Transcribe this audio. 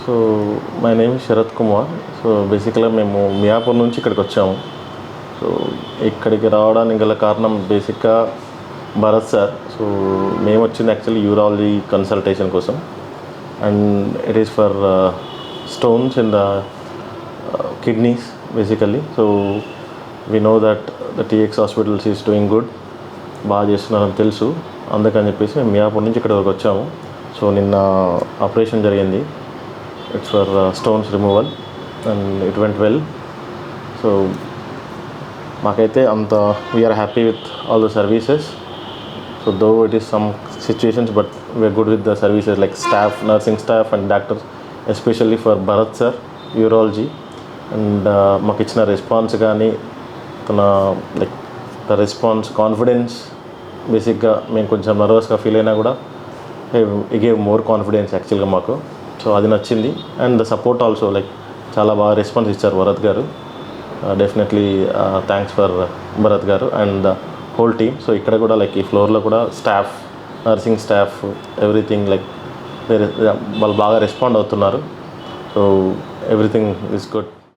So my name Sharath Kumar. So బేసిక్గా మేము మియాపూర్ నుంచి ఇక్కడికి వచ్చాము. సో ఇక్కడికి రావడానికి గల కారణం బేసిక్గా భరత్ సార్. సో మేము వచ్చింది యాక్చువల్లీ యూరాలజీ కన్సల్టేషన్ కోసం, and it is for stones in the kidneys basically. So we know that the TX hospitals is doing good, బాగా చేస్తున్నారని తెలుసు. అందుకని చెప్పేసి మేము మియాపూర్ నుంచి ఇక్కడ వరకు వచ్చాము. సో నిన్న ఆపరేషన్ జరిగింది. It's for stones removal and it went well. So మాకైతే అంత we are happy with all the services. So though it is some situations but we are good with the services like staff, nursing staff and doctors, especially for Bharath sir urology. And మాకు ఇచ్చిన response కానీ తన like the response, confidence, బేసిక్గా మేము కొంచెం నర్వస్గా feel అయినా కూడా it gave more confidence యాక్చువల్గా మాకు. సో అది నచ్చింది. And the support also like చాలా బాగా రెస్పాన్స్ ఇచ్చారు భరత్ గారు. డెఫినెట్లీ థ్యాంక్స్ ఫర్ భరత్ గారు and the whole team. So ఇక్కడ కూడా లైక్ ఈ ఫ్లోర్లో కూడా staff, nursing staff, everything like వాళ్ళు బాగా రెస్పాండ్ అవుతున్నారు. So everything is good.